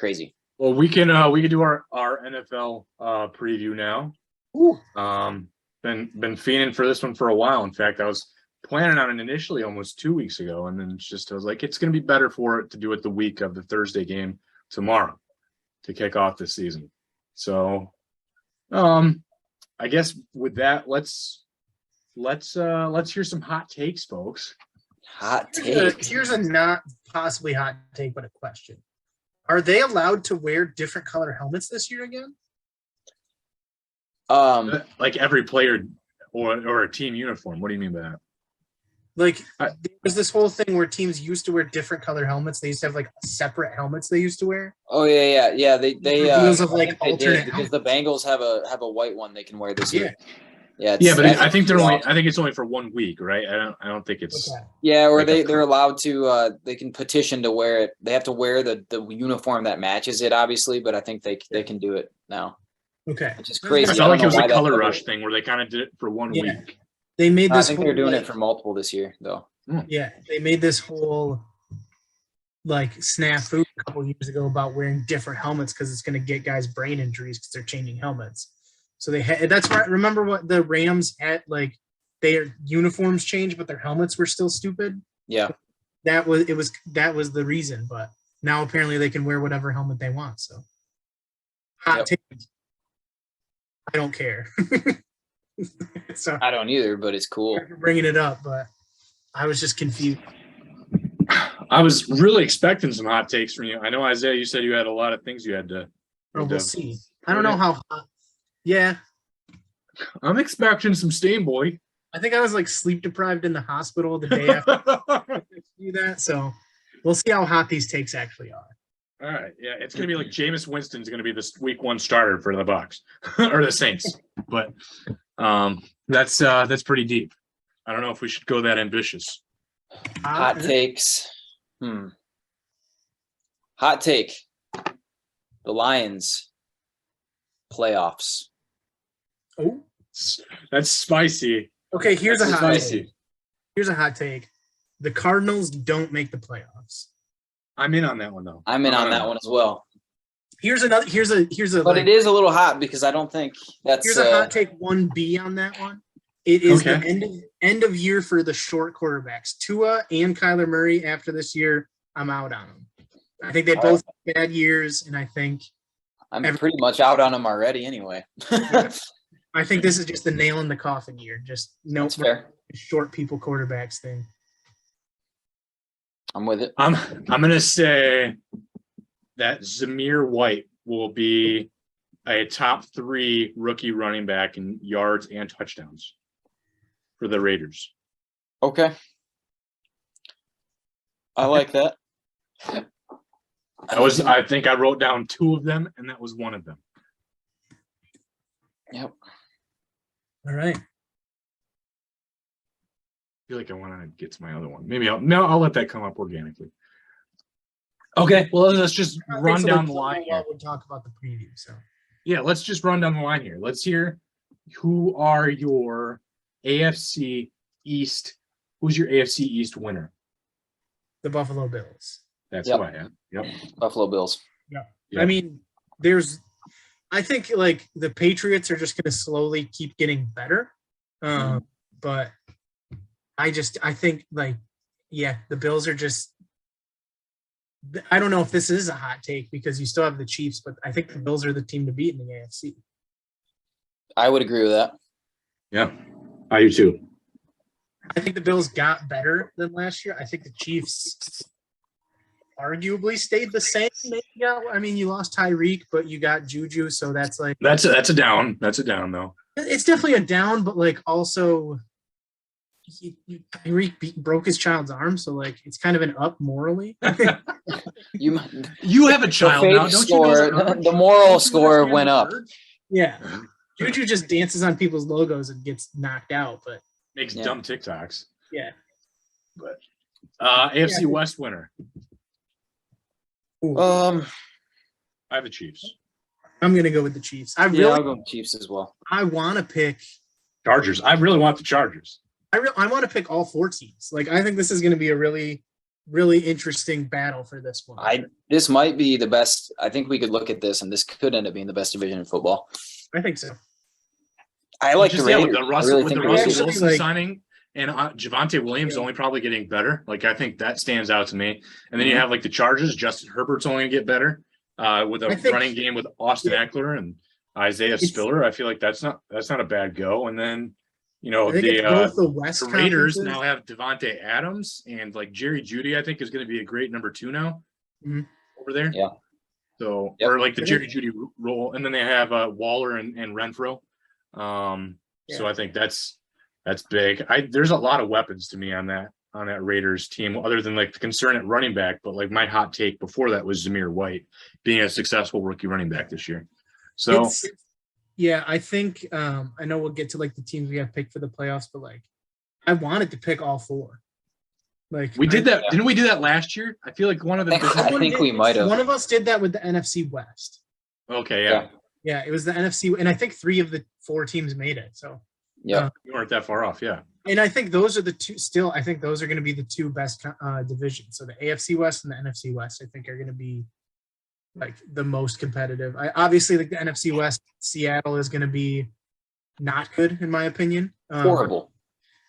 crazy. Well, we can do our NFL preview now. Ooh. Been fiending for this one for a while. In fact, I was planning on it initially almost 2 weeks ago, and then I was like, it's going to be better for it to do it the week of the Thursday game tomorrow to kick off the season. So, I guess with that, let's hear some hot takes, folks. Hot take. Here's a not possibly hot take, but a question. Are they allowed to wear different color helmets this year again? Like every player or a team uniform. What do you mean by that? Like there's this whole thing where teams used to wear different color helmets. They used to have like separate helmets they used to wear. Oh yeah. They of like alternate because the Bengals have a white one they can wear this year. Yeah, but I think it's only for 1 week, right? I don't think it's or like they're allowed to they can petition to wear it. They have to wear the uniform that matches it, obviously, but I think they can do it now. Okay. Which is crazy. I felt like it was a color rush thing where they kind of did it for 1 week. They made this I think they're doing it for multiple this year, though. Yeah, they made this whole like snafu a couple years ago about wearing different helmets because it's going to get guys brain injuries because they're changing helmets. So that's right. Remember what the Rams had, like their uniforms changed, but their helmets were still stupid. Yeah, that was the reason. But now apparently they can wear whatever helmet they want. So hot take. I don't care. So I don't either, but it's cool. For bringing it up, but I was just confused. I was really expecting some hot takes from you. I know, Isaiah, you said you had a lot of things you had to. We'll see. I don't know how hot. Yeah. I'm expecting some steam, boy. I think I was like sleep deprived in the hospital the day after I do that. So we'll see how hot these takes actually are. All right. Yeah, it's going to be like Jameis Winston's going to be this week 1 starter for the Bucs or the Saints. But that's pretty deep. I don't know if we should go that ambitious. Hot takes. Hot take. The Lions playoffs. Oh, that's spicy. Okay, here's a hot take. Here's a hot take. The Cardinals don't make the playoffs. I'm in on that one though. I'm in on that one as well. Here's a. But it is a little hot because I don't think that's. Here's a hot take 1B on that one. It is the end of year for the short quarterbacks. Tua and Kyler Murray after this year, I'm out on them. I think they both had bad years, and I think I'm pretty much out on them already anyway. I think this is just the nail in the coffin year. Just no short people quarterbacks thing. I'm with it. I'm gonna say that Zamir White will be a top 3 rookie running back in yards and touchdowns for the Raiders. Okay. I like that. I think I wrote down 2 of them, and that was one of them. Yep. All right. I feel like I want to get to my other one. Maybe I'll let that come up organically. Okay, well, let's just run down the line here. We'll talk about the preview. So yeah, let's just run down the line here. Let's hear who are your AFC East. Who's your AFC East winner? The Buffalo Bills. That's who I am. Yep. Buffalo Bills. Yeah. I mean, I think like the Patriots are just going to slowly keep getting better. But I think like, yeah, the Bills are just, I don't know if this is a hot take because you still have the Chiefs, but I think the Bills are the team to beat in the AFC. I would agree with that. Yeah, I do too. I think the Bills got better than last year. I think the Chiefs arguably stayed the same. I mean, you lost Tyreek, but you got Juju, so that's like that's a down. That's a down though. It's definitely a down, but like also Tyreek broke his child's arm, so like it's kind of an up morally. You have a child now, don't you know? The moral score went up. Yeah, Juju just dances on people's logos and gets knocked out, but makes dumb TikToks. Yeah, but AFC West winner. I have the Chiefs. I'm gonna go with the Chiefs. I'll go with Chiefs as well. I want to pick Chargers. I really want the Chargers. I want to pick all 4 teams. Like I think this is going to be a really really interesting battle for this one. This might be the best. I think we could look at this, and this could end up being the best division in football. I think so. I like the Raiders. With the I Russell, really with think the the Russell Raiders- Wilson like- signing and Javonte Williams only probably getting better. Like, I think that stands out to me. And then you have like the Chargers. Justin Herbert's only gonna get better with a I think- running game with Austin Eckler and Isaiah Spiller. I feel like that's not a bad go. And then I think it's both the West the Raiders conferences. now have Devontae Adams and like Jerry Jeudy. I think is going to be a great number 2 now Mhm. over there. Yeah. So Yep. or like the Jerry Jeudy role, and then they have Waller and Renfro. So I think that's big. There's a lot of weapons to me on that Raiders team, other than like the concern at running back. But like my hot take before that was Zamir White being a successful rookie running back this year. So Yeah, I think I know we'll get to like the teams we have picked for the playoffs, but like I wanted to pick all 4. Like we did that, didn't we do that last year? I feel like one of the I think we might have. One of us did that with the NFC West. Okay, yeah. Yeah, it was the NFC, and I think 3 of the 4 teams made it. So Yeah. You weren't that far off, yeah. and I think those are the 2. Still, I think those are going to be the 2 best divisions. So the AFC West and the NFC West, I think, are going to be like the most competitive. I obviously like the NFC West. Seattle is going to be not good in my opinion. Horrible.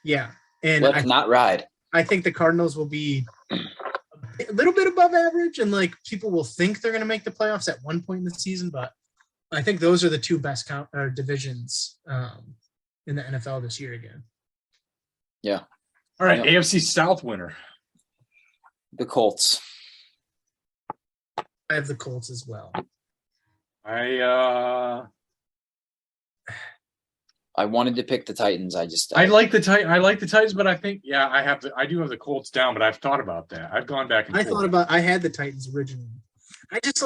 Yeah, and Let's not ride. I think the Cardinals will be a little bit above average, and like people will think they're going to make the playoffs at one point in the season. But I think those are the 2 best divisions in the NFL this year again. Yeah. All right, Yeah. AFC South winner. The Colts. I have the Colts as well. I wanted to pick the Titans. I like the Titans, but I think I do have the Colts down, but I've thought about that. I've gone back and forth. I had the Titans originally. I just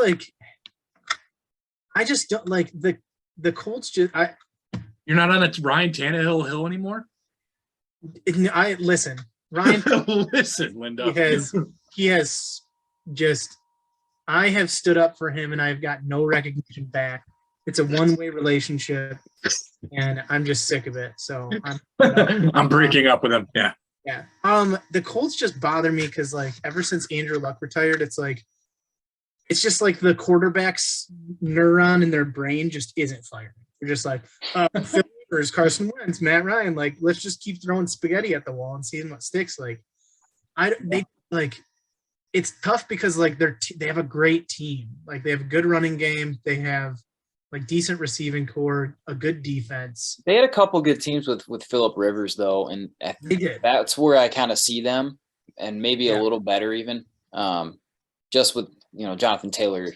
don't like the Colts. You're not on the Ryan Tannehill hill anymore? Listen, Ryan. Listen, Linda. He has just. I have stood up for him, and I've got no recognition back. It's a one-way relationship, and I'm just sick of it. So I'm breaking up with him. Yeah. Yeah. The Colts just bother me because like ever since Andrew Luck retired, it's just like the quarterback's neuron in their brain just isn't firing. They're just like, Phil Rivers, Carson Wentz, Matt Ryan. Like, let's just keep throwing spaghetti at the wall and seeing what sticks. Like, it's tough because like they have a great team. Like they have a good running game. They have like decent receiving core, a good defense. They had a couple good teams with Phillip Rivers though, and They did. that's where I kind of see them, and maybe a little better even. Just with Jonathan Taylor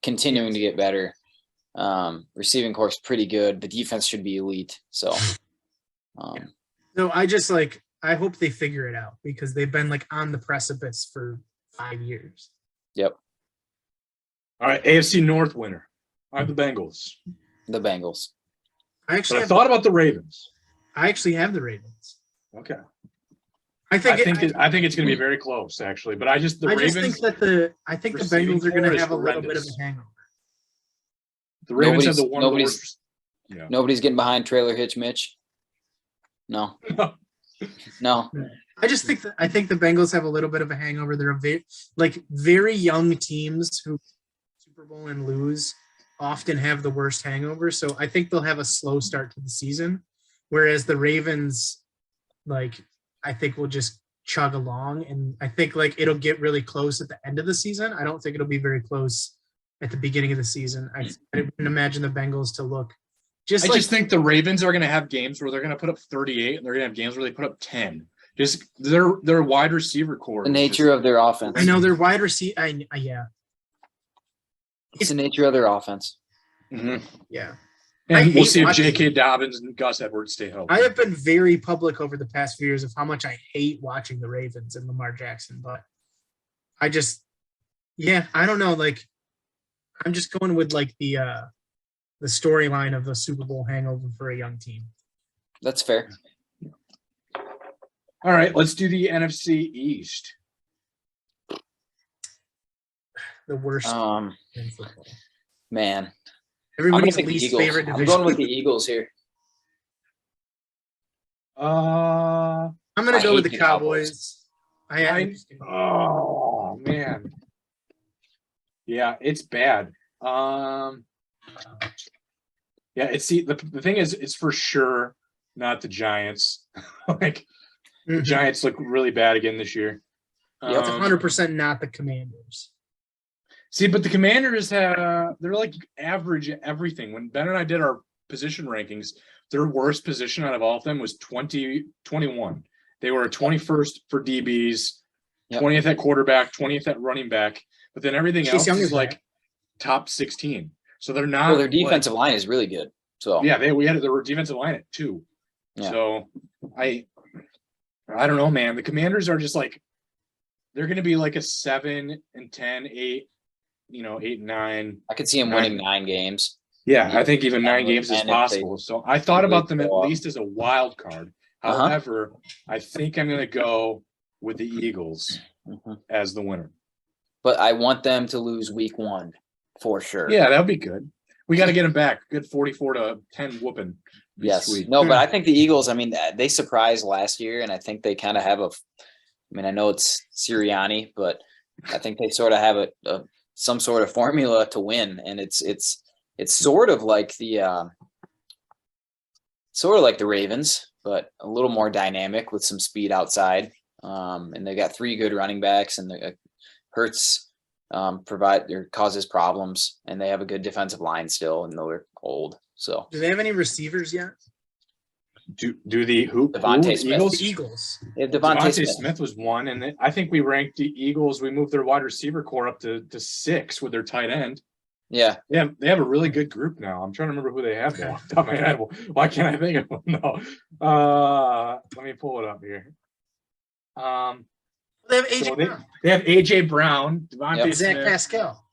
continuing to get better. Receiving course pretty good. The defense should be elite. So, No, I hope they figure it out because they've been like on the precipice for 5 years. Yep. All right, AFC North winner. I have the Bengals. The Bengals. I Thought about the Ravens. I actually have the Ravens. Okay. I think it's going to be very close, actually. But I think the Bengals are going to have a little bit of a hangover. The Ravens have the one of the worst. Yeah. Nobody's getting behind Trailer Hitch Mitch. No. No. I think the Bengals have a little bit of a hangover. They're very young teams who Super Bowl and lose often have the worst hangover. So I think they'll have a slow start to the season, whereas the Ravens, I think will just chug along, and I think it'll get really close at the end of the season. I don't think it'll be very close at the beginning of the season. I wouldn't imagine the Bengals to look I just think the Ravens are going to have games where they're going to put up 38, and they're going to have games where they put up 10. Just their wide receiver core. The nature of their offense. I know their wide receiver. Yeah. It's the nature of their offense. Mm-hmm. Yeah. And we'll see if J.K. Dobbins and Gus Edwards stay healthy. I have been very public over the past few years of how much I hate watching the Ravens and Lamar Jackson, but I don't know. I'm just going with the storyline of the Super Bowl hangover for a young team. That's fair. All right, let's do the NFC East. The worst in football. Man. Everybody's least favorite division. I'm going with the Eagles here. I'm going to go with the Cowboys. Oh man. Yeah, it's bad. Yeah, it's the thing is, it's for sure not the Giants. Like the Giants look really bad again this year. Yeah, it's 100% not the Commanders. See, but the Commanders they're like average at everything. When Ben and I did our position rankings, their worst position out of all of them was 21. They were 21st for DBs, 20th at quarterback, 20th at running back, but then everything else is like top 16. So they're not. Well, their defensive line is really good. So yeah, we had their defensive line at 2. Yeah. So I don't know, man. The Commanders are just like, they're going to be like a 7-10, 8, 8-9. I could see them winning 9 games. Yeah, I think even 9 games is possible. So I thought about them at least as a wild card. However, I think I'm going to go with the Eagles as the winner. But I want them to lose week 1 for sure. Yeah, that'll be good. We got to get them back. Good 44-10 whooping. Yes. Week. No, but I think the Eagles, I mean, they surprised last year, and I think they kind of have I know it's Sirianni, but I think they sort of have some sort of formula to win, and it's sort of like the Ravens, but a little more dynamic with some speed outside. And they got 3 good running backs, and Hurts causes problems, and they have a good defensive line still, and they're old. So do they have any receivers yet? Do the who? Devontae Smith. Eagles? The Eagles. Yeah, Devontae Smith was 1, and I think we ranked the Eagles. We moved their wide receiver core up to 6 with their tight end. Yeah. They have a really good group now. I'm trying to remember who they have now. Why can't I think of them? No. Let me pull it up here. They have AJ Brown. They have AJ Brown, Devontae Zach Smith, Pascal.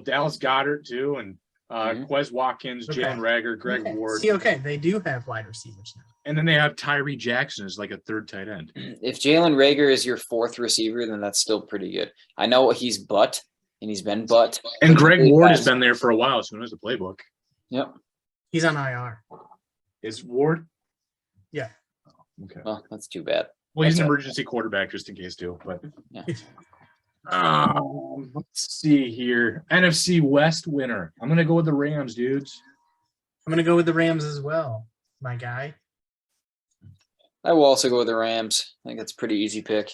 Dallas Goedert too, and Quez Watkins, Jalen Rager, Greg Ward. See, they do have wide receivers now. And then they have Tyree Jackson as like a 3rd tight end. If Jalen Rager is your 4th receiver, then that's still pretty good. I know he's he's been but. And Greg Ward has been there for a while, so he knows the playbook. Yep. He's on IR. Is Ward? Yeah. Okay. Well, that's too bad. Well, he's an emergency quarterback just in case too. But yeah. Let's see here. NFC West winner. I'm gonna go with the Rams, dudes. I'm gonna go with the Rams as well, my guy. I will also go with the Rams. I think that's a pretty easy pick.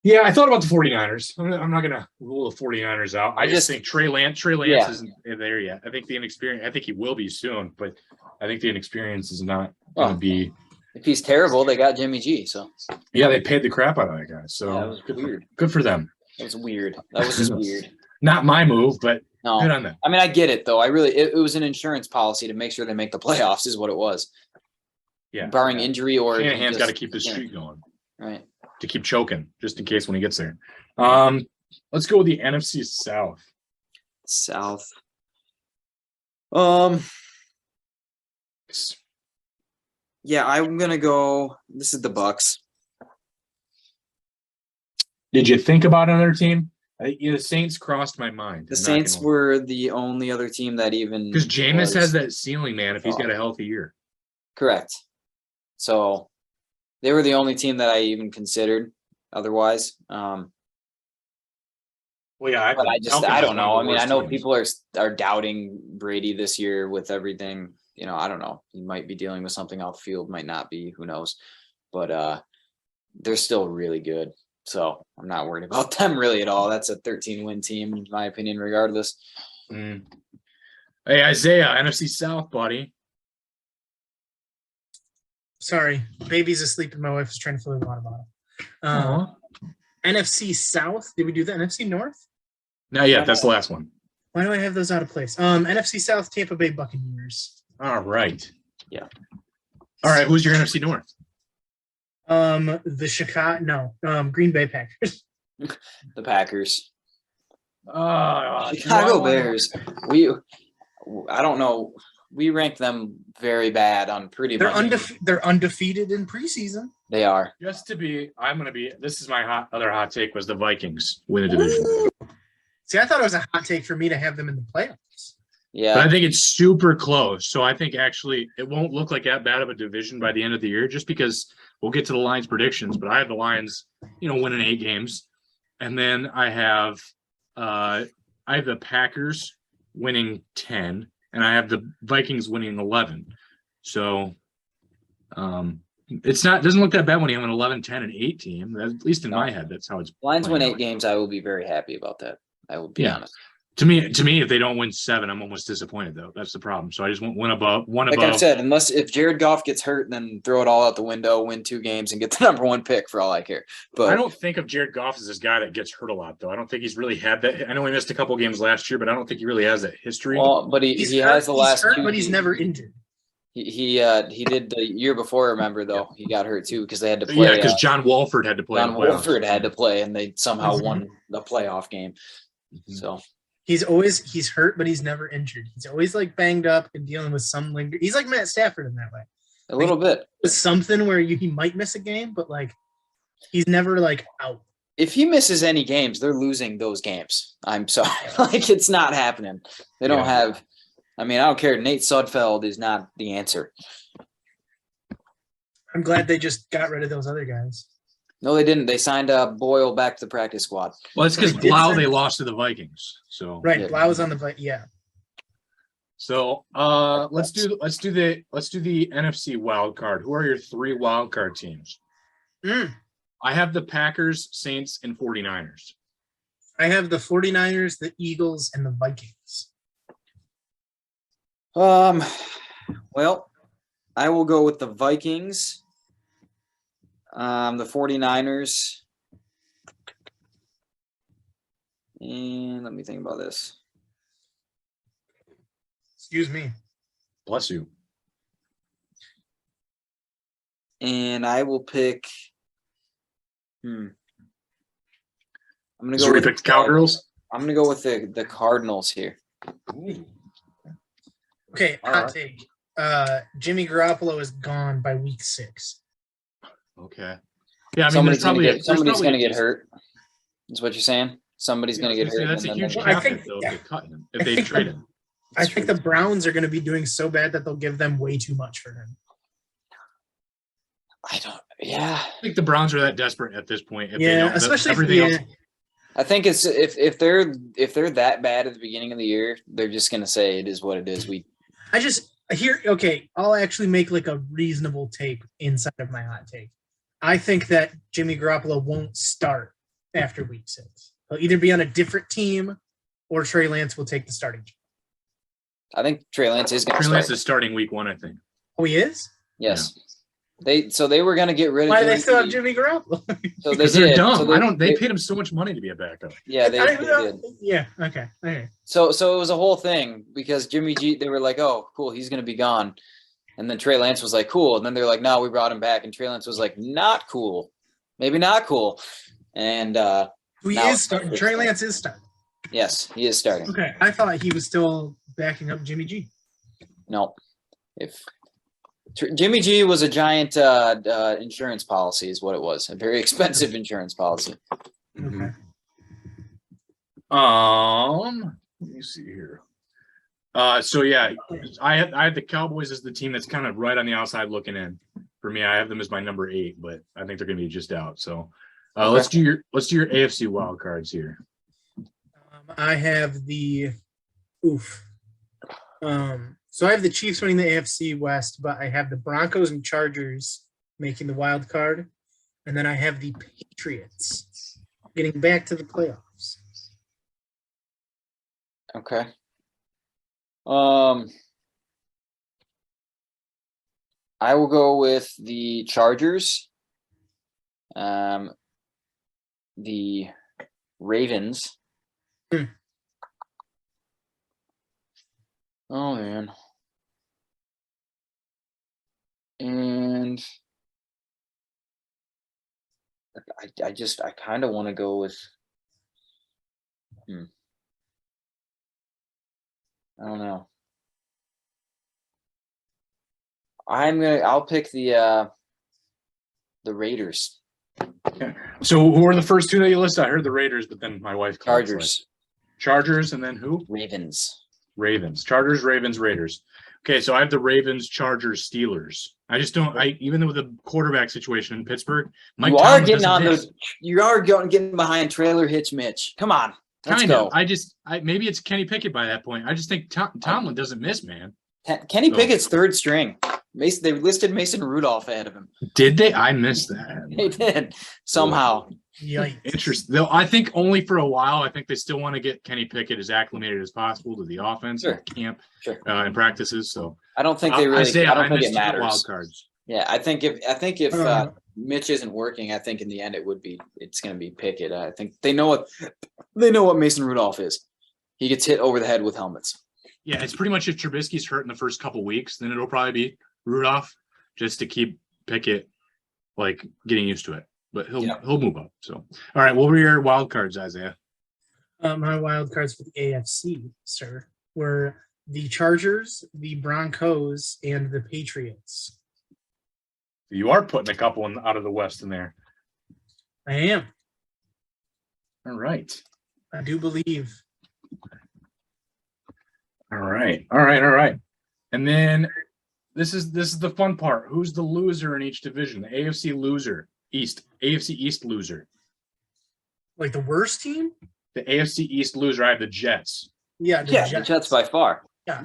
Yeah, I thought about the 49ers. I'm not gonna rule the 49ers out. I just think Trey Lance isn't there yet. I think the inexperience. I think he will be soon, but I think the inexperience is not gonna be. If he's terrible, they got Jimmy G. So yeah, they paid the crap out of that guy. So that was weird. Good for them. That was weird. That was just weird. Not my move, but good on them. I mean, I get it though. It was an insurance policy to make sure they make the playoffs, is what it was. Yeah, barring injury or Shanahan's got to keep the streak going, right? To keep choking, just in case when he gets there. Let's go with the NFC South. Yeah, I'm gonna go. This is the Bucks. Did you think about another team? The Saints crossed my mind. The Saints were the only other team that even because Jameis has that ceiling, man. If he's got a healthy year, correct. So they were the only team that I even considered. Otherwise, well, yeah, but I don't know. I mean, I know people are doubting Brady this year with everything. I don't know. He might be dealing with something off the field, might not be. Who knows? But they're still really good. So I'm not worried about them really at all. That's a 13-win team, in my opinion, regardless. Hey, Isaiah, NFC South, buddy. Sorry, baby's asleep and my wife is trying to fill the water bottle. NFC South. Did we do the NFC North? Not yet. That's the last one. Why do I have those out of place? NFC South, Tampa Bay Buccaneers. All right. Yeah. All right. Who's your NFC North? Green Bay Packers. The Packers. Chicago Bears. I don't know. We ranked them very bad on pretty much. They're undefeated in preseason. They are. This is my other hot take was the Vikings win a division. Ooh. See, I thought it was a hot take for me to have them in the playoffs. Yeah. But I think it's super close. So I think actually it won't look like that bad of a division by the end of the year just because we'll get to the Lions predictions, but I have the Lions, winning 8 games. And then I have the Packers winning 10, and I have the Vikings winning 11. So doesn't look that bad when you have an 11, 10, and 8 team. At least in my head, that's how it's. Lions win 8 out. games. I will be very happy about that. I will be honest. To me, if they don't win 7, I'm almost disappointed though. That's the problem. So I just want one above. Like I said, if Jared Goff gets hurt, then throw it all out the window, win 2 games, and get the #1 pick for all I care. But I don't think of Jared Goff as this guy that gets hurt a lot, though. I don't think he's really had that. I know he missed a couple games last year, but I don't think he really has that history. Well, but he has the last hurt, 2. But he's never injured. He did the year before. Remember though, he got hurt too because they had to play. Yeah, because John Wolford had to play. John Wolford had to play, and they somehow won the playoff game. So. He's hurt, but he's never injured. He's always like banged up and dealing with some linger. He's like Matt Stafford in that way. A little bit. With something where he might miss a game, but like he's never like out. If he misses any games, they're losing those games. I'm sorry. Like it's not happening. They don't have I don't care. Nate Sudfeld is not the answer. I'm glad they just got rid of those other guys. No, they didn't. They signed Boyle back to the practice squad. Well, it's because Blau they lost to the Vikings. So right, Blau was on the yeah. So let's do the NFC Wild Card. Who are your 3 wild card teams? I have the Packers, Saints, and 49ers. I have the 49ers, the Eagles, and the Vikings. Well, I will go with the Vikings. The 49ers. And let me think about this. Excuse me. Bless you. And I will pick. I'm gonna So go we with pick the Cowgirls. I'm gonna go with the Cardinals here. Ooh. Okay, hot take. Jimmy Garoppolo is gone by week 6. Okay. Yeah, somebody's gonna get hurt. Is what you're saying? Somebody's gonna get hurt. That's a huge I think if they cut him, if they trade him. I think the Browns are going to be doing so bad that they'll give them way too much for him. I think the Browns are that desperate at this point. Especially everything else. I think it's if they're that bad at the beginning of the year, they're just gonna say it is what it is. I'll actually make like a reasonable take inside of my hot take. I think that Jimmy Garoppolo won't start after week 6. He'll either be on a different team or Trey Lance will take the starting job. I think Trey Lance is going to start. Trey Lance is starting week 1, I think. Oh, he is? Yes. Yeah. They were going to get rid of. Why do they still have Jimmy Garoppolo? So they're dumb. So they paid him so much money to be a backup. Yeah, they did. Yeah. Okay. So it was a whole thing because Jimmy G. They were like, oh, cool, he's going to be gone, and then Trey Lance was like, cool, and then they're like, no, we brought him back, and Trey Lance was like, not cool, maybe not cool, and he is starting. Trey Lance is starting. Yes, he is starting. Okay, I thought he was still backing up Jimmy G. No, if Jimmy G was a giant insurance policy, is what it was. A very expensive insurance policy. Okay. Let me see here. So yeah, I had the Cowboys as the team that's kind of right on the outside looking in. For me, I have them as my number 8, but I think they're going to be just out. So let's do your AFC wild cards here. I have the so I have the Chiefs winning the AFC West, but I have the Broncos and Chargers making the wild card, and then I have the Patriots getting back to the playoffs. Okay. I will go with the Chargers. The Ravens. Oh man. And I kind of want to go with I don't know. I'll pick the Raiders. Okay. So who are the first 2 that you listed? I heard the Raiders, but then my wife Chargers. Chargers, and then who? Ravens. Chargers, Ravens, Raiders. Okay, so I have the Ravens, Chargers, Steelers. I just don't. Even with the quarterback situation in Pittsburgh, You are getting behind trailer hitch, Mitch. Come on, let's go. Maybe it's Kenny Pickett by that point. I just think Tomlin doesn't miss, man. Kenny Pickett's third string. They listed Mason Rudolph ahead of him. Did they? I missed that. They did somehow. Yikes. Interesting. Though I think only for a while. I think they still want to get Kenny Pickett as acclimated as possible to the offense and camp and practices. So I don't think they really. I don't think it matters. Wild cards. Yeah, I think if Mitch isn't working, I think in the end it's going to be Pickett. I think they know what Mason Rudolph is. He gets hit over the head with helmets. Yeah, it's pretty much if Trubisky's hurt in the first couple weeks, then it'll probably be Rudolph just to keep Pickett like getting used to it. But he'll move up. So all right, what were your wild cards, Isaiah? My wild cards for the AFC, sir, were the Chargers, the Broncos, and the Patriots. You are putting a couple out of the West in there. I am. All right. I do believe. All right. And then this is the fun part. Who's the loser in each division? The AFC East loser. Like the worst team? The AFC East loser. I have the Jets. Yeah, the Jets by far. Yeah.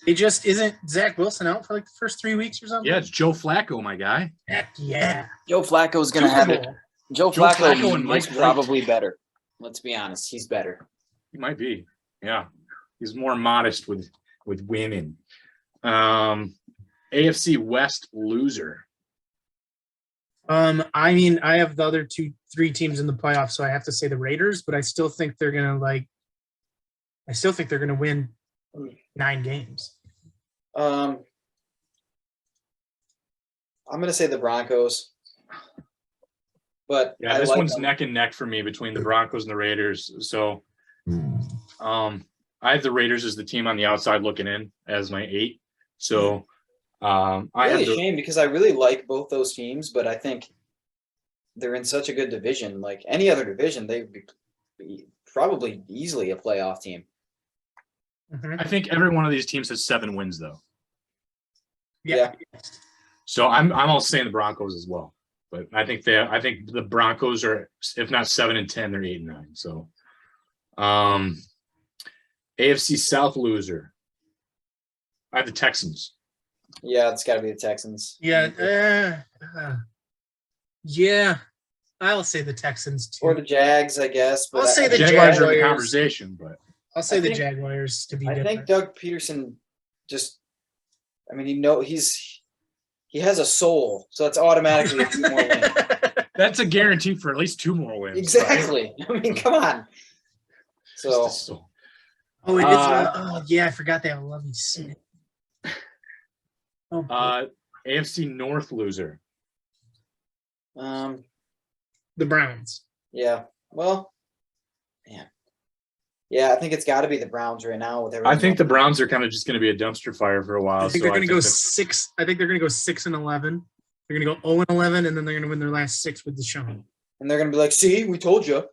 It just isn't Zach Wilson out for like the first 3 weeks or something? Yeah, it's Joe Flacco, my guy. Heck yeah. Joe Flacco's going to have it. Joe Flacco is probably better. Let's be honest. He's better. He might be. Yeah. He's more modest with winning. AFC West loser. I mean, I have the other 3 teams in the playoffs, so I have to say the Raiders, but I still think they're gonna win 9 games. I'm gonna say the Broncos. But yeah, this one's neck and neck for me between the Broncos and the Raiders. So I have the Raiders as the team on the outside looking in as my 8. So I have a shame because I really like both those teams, but I think they're in such a good division. Like any other division, they'd be probably easily a playoff team. Mm-hmm. I think every one of these teams has 7 wins, though. Yeah. So I'm also saying the Broncos as well, but I think the Broncos are, if not 7-10, they're 8-9. So, AFC South loser. I have the Texans. Yeah, it's got to be the Texans. Yeah. Yeah. I'll say the Texans too. Or the Jags, I guess. But I'll say the Jaguars are in the conversation, but I'll say the Jaguars to be different. I think Doug Peterson he has a soul, so it's automatically a 2 more wins. That's a guarantee for at least 2 more wins. Exactly. I mean, come on. So. Oh, it is. Yeah, I forgot they have a lovely Smith. AFC North loser. The Browns. Yeah. Well, man. Yeah, I think it's got to be the Browns right now with everything. I think the Browns are kind of just going to be a dumpster fire for a while. I think they're going to go 6. I think they're going to go 6-11. They're going to go 0-11, and then they're going to win their last 6 with Deshaun. And they're going to be like, "See, we told you."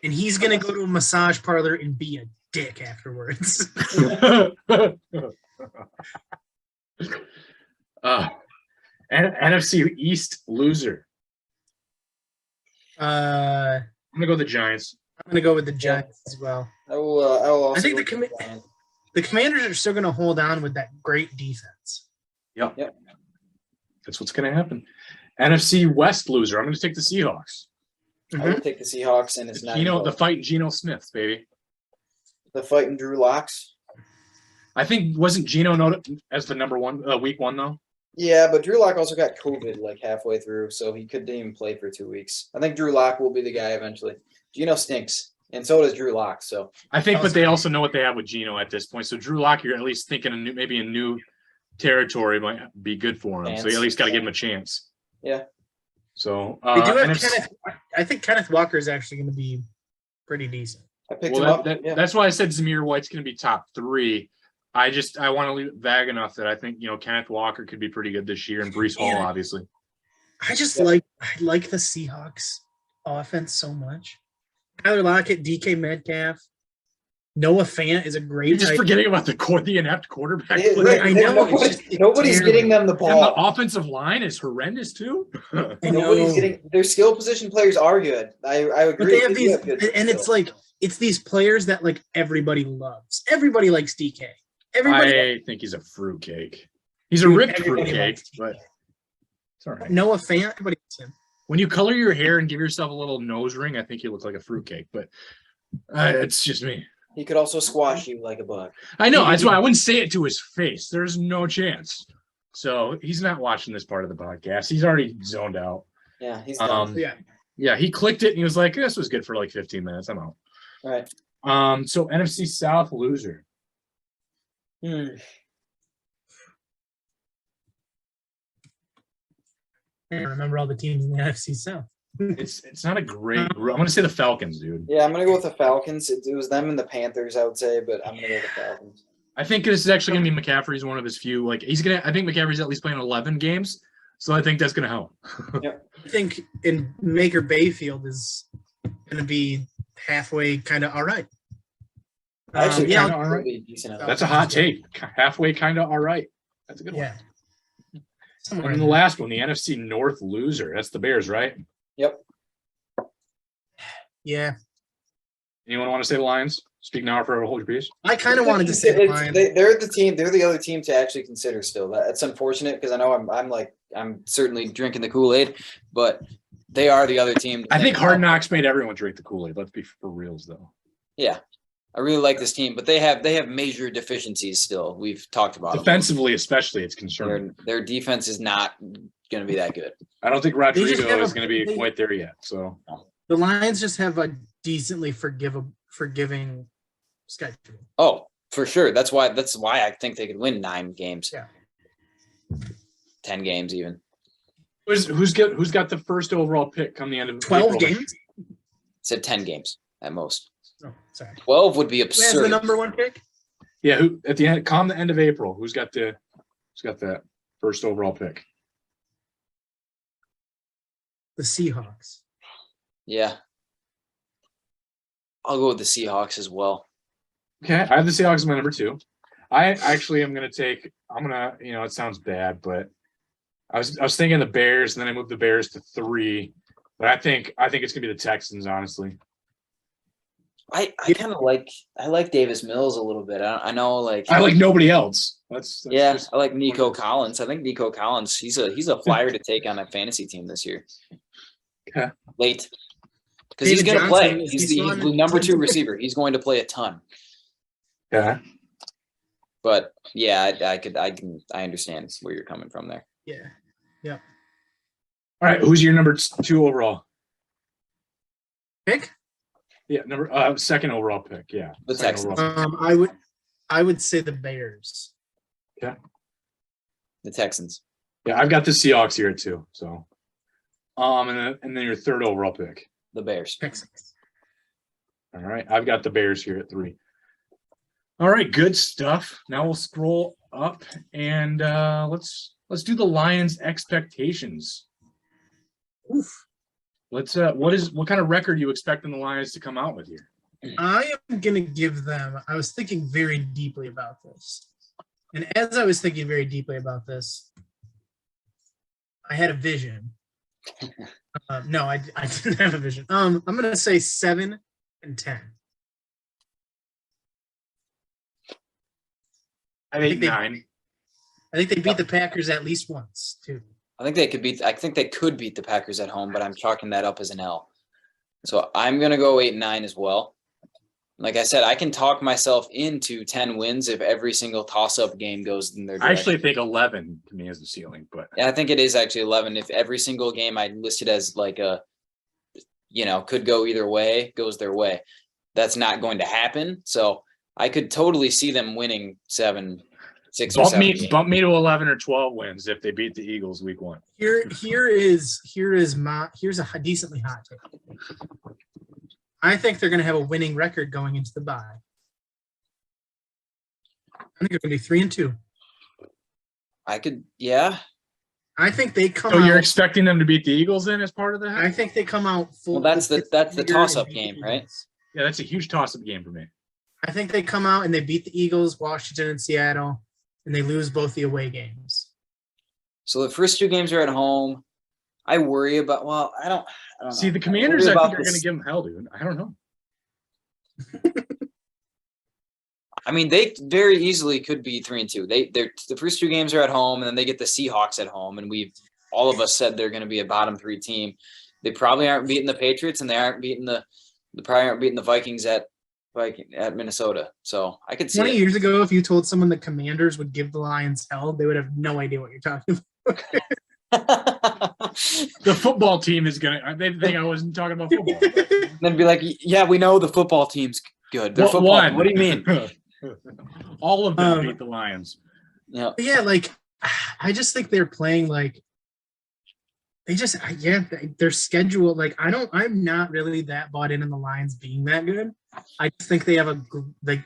And he's going to go to a massage parlor and be a dick afterwards. NFC East loser. I'm gonna go with the Giants. I'm gonna go with the Giants as well. I think the Commanders are still gonna hold on with that great defense. Yep. That's what's gonna happen. NFC West loser. I'm gonna take the Seahawks. I would take the Seahawks, and it's not the fighting Geno Smith, baby. The fighting Drew Locks. I think wasn't Geno noted as the number 1 week 1 though. Yeah, but Drew Lock also got COVID like halfway through, so he couldn't even play for 2 weeks. I think Drew Lock will be the guy eventually. Geno stinks, and so does Drew Lock. So I think, but they also know what they have with Geno at this point. So Drew Lock, you're at least thinking maybe a new territory might be good for him. So you at least got to give him a chance. Yeah. So they do have I think Kenneth Walker is actually going to be pretty decent. I picked him up. That's why I said Zamir White's going to be top 3. I want to leave it vague enough that I think Kenneth Walker could be pretty good this year, and Breece Hall obviously. I just like the Seahawks offense so much. Tyler Lockett, DK Metcalf, Noah Fant is a great. You're just forgetting about the inept quarterback. I know. Nobody's getting them the ball. And the offensive line is horrendous too. Nobody's getting their skill position players are good. I agree. But they have these, and it's like it's these players that like everybody loves. Everybody likes DK. I think he's a fruitcake. He's a ripped fruitcake, but it's all right. Noah Fant, everybody likes him. When you color your hair and give yourself a little nose ring, I think you look like a fruitcake. But it's just me. He could also squash you like a bug. I know. That's why I wouldn't say it to his face. There's no chance. So he's not watching this part of the podcast. He's already zoned out. Yeah, he's done. Yeah, he clicked it and he was like, "This was good for like 15 minutes. I'm out." All right. So NFC South loser. I remember all the teams in the NFC South. It's not a great group. I'm gonna say the Falcons, dude. Yeah, I'm gonna go with the Falcons. It was them and the Panthers, I would say, but I'm gonna go with the Falcons. I think this is actually gonna be McCaffrey's one of his few. I think McCaffrey's at least playing 11 games, so I think that's gonna help. Yep. I think in Baker Mayfield is gonna be halfway, kind of all right. Actually, yeah, all right. Decent. That's a hot take. Halfway, kind of all right. That's a good one. Yeah. And then the last one, the NFC North loser. That's the Bears, right? Yep. Yeah. Anyone want to say the Lions? Speak now or forever hold your peace. I kind of wanted to say the Lions. They're the team. They're the other team to actually consider still. That's unfortunate because I know I'm certainly drinking the Kool-Aid, but they are the other team. I think Hard Knocks made everyone drink the Kool-Aid. Let's be for reals, though. Yeah. I really like this team, but they have major deficiencies still. We've talked about defensively, especially, it's concerning. Their defense is not going to be that good. I don't think Rodrigo is going to be quite there yet. So the Lions just have a decently forgiving schedule. Oh, for sure. That's why I think they could win 9 games. Yeah. 10 games even. Who's got the first overall pick come the end of 12 April? games? Said 10 games at most. Oh, sorry. 12 would be Who has absurd. the number 1 pick? Yeah, who at the end come the end of April? Who's got that first overall pick? The Seahawks. Yeah. I'll go with the Seahawks as well. Okay, I have the Seahawks as my number 2. I actually am going to take. It sounds bad, but I was thinking the Bears, and then I moved the Bears to 3. But I think it's going to be the Texans, honestly. I kind of like Davis Mills a little bit. I know I like nobody else. That's I like Nico Collins. I think Nico Collins, he's a flyer to take on a fantasy team this year. Okay. Late. Because he's going to play. He's the number 2 receiver. He's going to play a ton. Yeah. But yeah, I understand where you're coming from there. Yeah. Yeah. All right. Who's your number 2 overall pick? Yeah, second overall pick. Yeah. The Texans. I would say the Bears. Yeah. The Texans. Yeah, I've got the Seahawks here at 2. So, and then your third overall pick. The Bears. Texans. All right, I've got the Bears here at 3. All right, good stuff. Now we'll scroll up and let's do the Lions' expectations. Oof. Let's what kind of record you expecting the Lions to come out with here? I am gonna give them. I was thinking very deeply about this, and as I was thinking very deeply about this, I had a vision. No, I didn't have a vision. I'm gonna say 7-10. I think 9. I think they beat the Packers at least once too. I think they could beat the Packers at home, but I'm chalking that up as an L. So I'm gonna go 8-9 as well. Like I said, I can talk myself into 10 wins if every single toss-up game goes in their direction. I actually think 11 to me is the ceiling, but yeah, I think it is actually 11. If every single game I listed as like a, could go either way, goes their way, that's not going to happen. So I could totally see them winning 6 or 7 games. Bump me to 11 or 12 wins if they beat the Eagles week 1. Here's a decently hot take. I think they're going to have a winning record going into the bye. I think they're going to be 3-2. I think they come. So you're expecting them to beat the Eagles then as part of that? I think they come out full. Well, that's the toss-up game, right? Yeah, that's a huge toss-up game for me. I think they come out and they beat the Eagles, Washington, and Seattle, and they lose both the away games. So the first 2 games are at home. I worry about. Well, I don't See, know. the Commanders, I think, about are going this. to give them hell, dude. I don't know. I mean, they very easily could be 3-2. They're the first 2 games are at home, and then they get the Seahawks at home, and all of us said they're going to be a bottom 3 team. They probably aren't beating the Patriots, and they probably aren't beating the Vikings at Minnesota. So I could see 20 it. years ago, if you told someone the Commanders would give the Lions hell, they would have no idea what you're talking about. The football team is going to – they think I wasn't talking about football. Then be like, yeah, we know the football team's good. They're What football. one? What do you mean? All of them beat the Lions. Yeah. But yeah, like I just think they're playing like their schedule. Like I'm not really that bought in the Lions being that good. I just think they have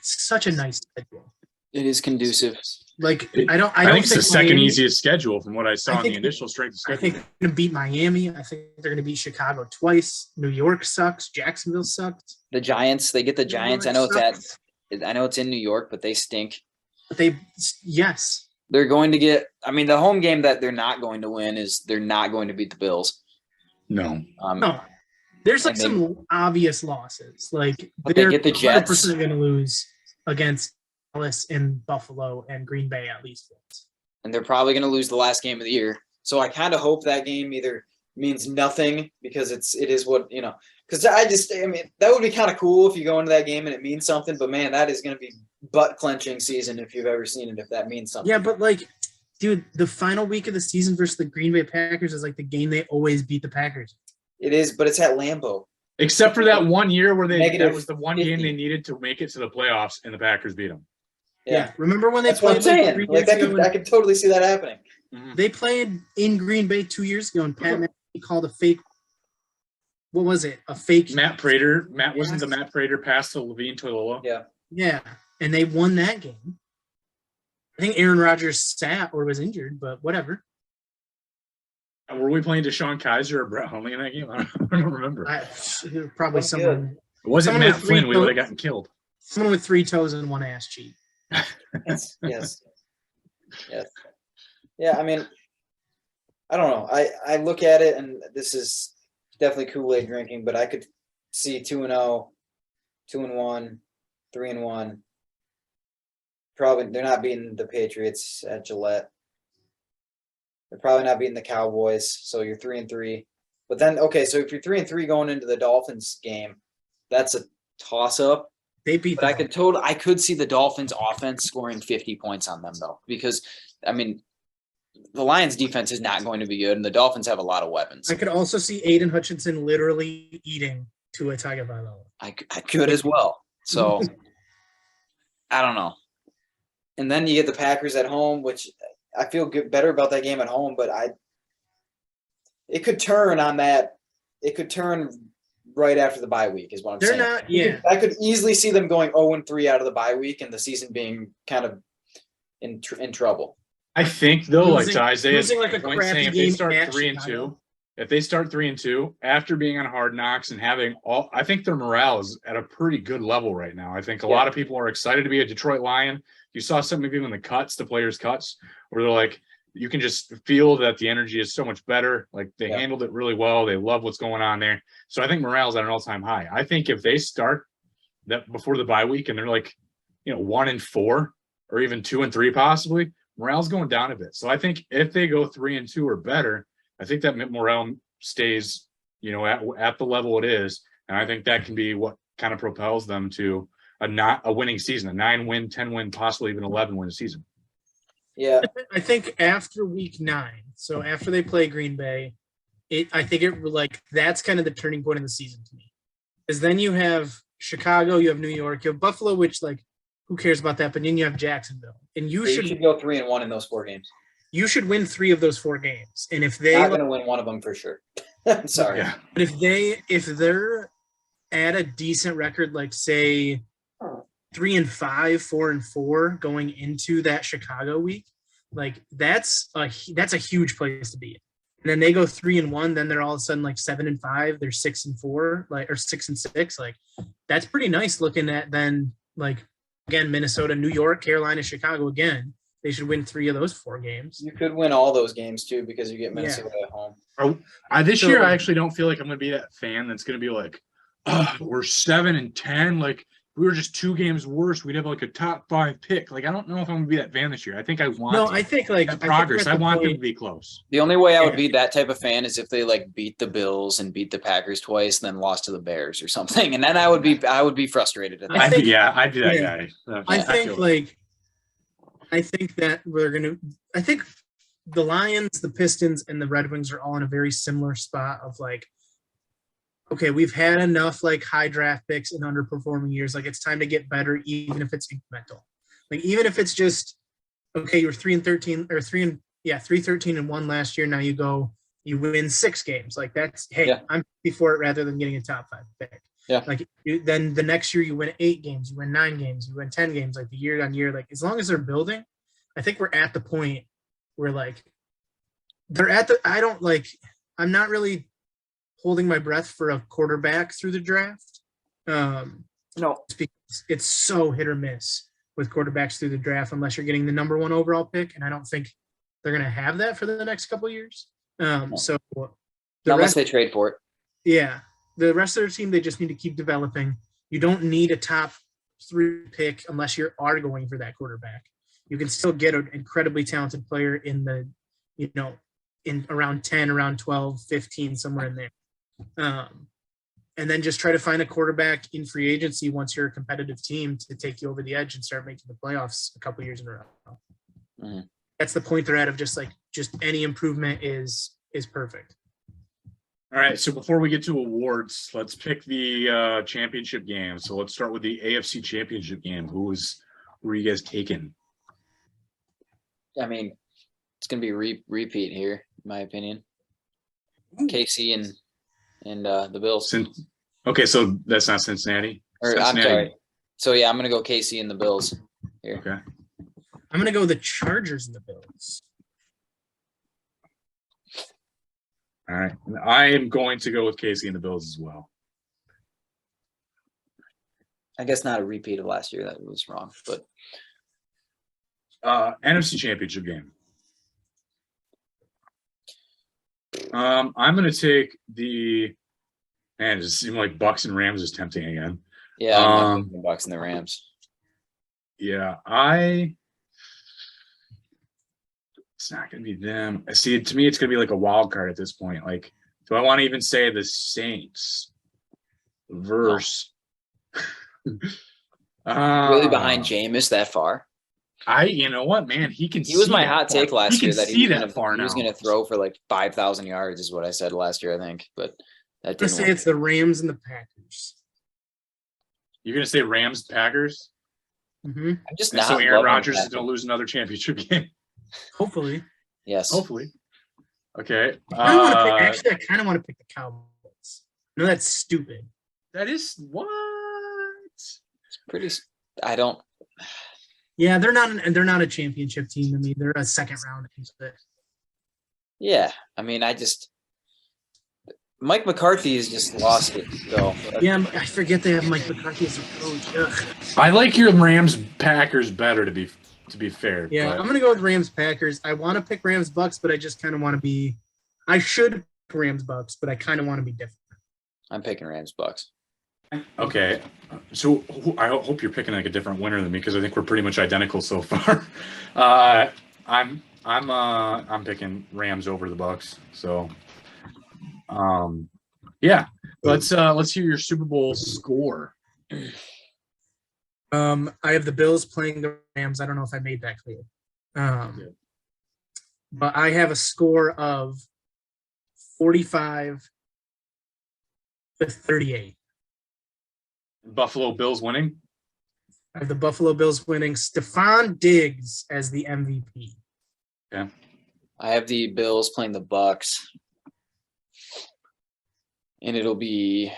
such a nice schedule. It is conducive. Like I don't think it's the second Miami- easiest schedule from what I saw in think- the initial strength of I schedule. think they're gonna beat Miami. I think they're gonna beat Chicago twice. New York sucks. Jacksonville sucks. The Giants, they get the Giants. I know it's in New York, but they stink. But yes. They're going to get. I mean, the home game that they're not going to win is they're not going to beat the Bills. No. No. There's like and they- some obvious losses. Like But they they're get the Jets. 100% going to lose against Dallas and Buffalo and Green Bay at least once. And they're probably going to lose the last game of the year. So I kind of hope that game either means nothing because it is what Because I mean, that would be kind of cool if you go into that game and it means something. But man, that is going to be butt clenching season if you've ever seen it. If that means something. Yeah, but like, dude, the final week of the season versus the Green Bay Packers is like the game they always beat the Packers. It is, but it's at Lambeau. Except for that one year where that was the one 50. game they needed to make it to the playoffs, and the Packers beat them. Yeah. Remember when they That's what I'm played saying. Like I could totally see that happening. They played in Green Bay 2 years ago, and Pat McAfee called a fake. What was it? A fake. Matt Prater. Wasn't the Matt Prater pass to Levine Toilolo? Yeah. Yeah, and they won that game. I think Aaron Rodgers sat or was injured, but whatever. Were we playing Deshaun Kaiser or Brett Hundley in that game? I don't remember. Probably That's someone. It wasn't someone Matt with three Flynn. We would have gotten killed. Someone with 3 toes and 1 ass cheek. Yes. Yeah, I mean, I don't know. I look at it, and this is definitely Kool-Aid drinking, but I could see 2-0, 2-1, 3-1. Probably they're not beating the Patriots at Gillette. They're probably not beating the Cowboys, so you're 3-3. But then, okay, so if you're 3-3 going into the Dolphins game, that's a toss-up. They beat. But I could see the Dolphins offense scoring 50 points on them though, because I mean, the Lions defense is not going to be good, and the Dolphins have a lot of weapons. I could also see Aiden Hutchinson literally eating Tua Tagovailoa. I could as well. So I don't know. And then you get the Packers at home, which I feel better about that game at home, but it could turn on that. It could turn right after the bye week is what I'm They're saying. not. Yeah. I could easily see them going 0-3 out of the bye week and the season being kind of in trouble. I think though, Losing- to Isaiah's losing like a point, crappy saying if game they start at 3-2, Chicago. if they start 3-2 after being on Hard Knocks and having I think their morale is at a pretty good level right now. I think a lot of people are excited to be a Detroit Lion. You saw some of them in the players' cuts, where they're like, you can just feel that the energy is so much better. Like they handled it really well. They love what's going on there. So I think morale's at an all-time high. I think if they start that before the bye week and they're like, 1-4 or even 2-3 possibly, morale's going down a bit. So I think if they go 3-2 or better, I think that morale stays, at the level it is. And I think that can be what kind of propels them to a winning season, a 9-win, 10-win, possibly even 11-win season. Yeah. I think after week 9, so after they play Green Bay, I think that's kind of the turning point in the season to me. Because then you have Chicago, you have New York, you have Buffalo, which who cares about that? But then you have Jacksonville, and you should go 3-1 in those 4 games. You should win 3 of those 4 games, and if they not going to win one of them for sure. I'm sorry. Yeah. But if they're at a decent record, like say 3-5, 4-4 going into that Chicago week, that's a huge place to be. And then they go 3-1, then they're all of a sudden 7-5, they're 6-4, or 6-6. That's pretty nice looking at then like again, Minnesota, New York, Carolina, Chicago again. They should win 3 of those 4 games. You could win all those games too because you get Minnesota at home. This year, I actually don't feel like I'm going to be that fan that's going to be like, we're 7-10. Like, if we were just 2 games worse, we'd have like a top 5 pick. Like, I don't know if I'm going to be that fan this year. I think I want I think like progress. I want them to be close. The only way I would be that type of fan is if they like beat the Bills and beat the Packers twice, and then lost to the Bears or something, and then I would be frustrated at that. I'd be that guy. I think that I think the Lions, the Pistons, and the Red Wings are all in a very similar spot of like, okay, we've had enough like high draft picks in underperforming years. Like, it's time to get better, even if it's incremental. Like, even if it's just, okay, you were 3-13 or 3-13-1 last year. Now you win 6 games. Like, that's, hey, I'm before it rather than getting a top 5 pick. Yeah. Like, then the next year you win 8 games, you win 9 games, you win 10 games, like the year on year. Like, as long as they're building, I think we're at the point where like I'm not really holding my breath for a quarterback through the draft. No, it's so hit or miss with quarterbacks through the draft unless you're getting the number 1 overall pick, and I don't think they're going to have that for the next couple of years. So unless they trade for it. Yeah. The rest of their team, they just need to keep developing. You don't need a top 3 pick unless you are going for that quarterback. You can still get an incredibly talented player in the, in around 10, around 12, 15, somewhere in there. And then just try to find a quarterback in free agency once you're a competitive team to take you over the edge and start making the playoffs a couple of years in a row. Mm-hmm. That's the point they're at of just any improvement is perfect. All right, so before we get to awards, let's pick the championship game. So let's start with the AFC Championship game. Who are you guys taking? I mean, it's going to be repeat here, in my opinion. KC and the Bills. Okay, so that's not Cincinnati? I'm sorry. So, yeah, I'm going to go KC and the Bills here. Okay. I'm going to go the Chargers and the Bills. All right. I am going to go with KC and the Bills as well. I guess not a repeat of last year. That was wrong, but NFC Championship game. I'm going to take the – man, it just seemed like Bucks and Rams is tempting again. Yeah, I'm the Bucks and the Rams. Yeah, it's not going to be them. See, to me, it's going to be like a wild card at this point. Like, do I want to even say the Saints versus really behind Jameis that far? You know what, man? He was my hot take last year that he was going to throw for like 5,000 yards is what I said last year, I think. But that didn't say it's the Rams and the Packers. You're going to say Rams, Packers? Mm-hmm. I'm just not. So Aaron Rodgers is going to lose another championship game. Hopefully. Yes. Hopefully. Okay. I kind of want to pick the Cowboys. No, that's stupid. That is what? It's pretty. I don't. Yeah, they're not a championship team to me. They're a second round team. Yeah, I mean, Mike McCarthy has just lost it. So yeah, I forget they have Mike McCarthy as a coach. Ugh. I like your Rams Packers better to be fair. Yeah, I'm gonna go with Rams Packers. I want to pick Rams Bucks, but I just kind of want to be. I should pick Rams Bucks, but I kind of want to be different. I'm picking Rams Bucks. Okay, so I hope you're picking like a different winner than me because I think we're pretty much identical so far. I'm picking Rams over the Bucks. So, yeah, let's hear your Super Bowl score. I have the Bills playing the Rams. I don't know if I made that clear. But I have a score of 45-38. Buffalo Bills winning? I have the Buffalo Bills winning. Stephon Diggs as the MVP. Yeah. I have the Bills playing the Bucks. And it'll be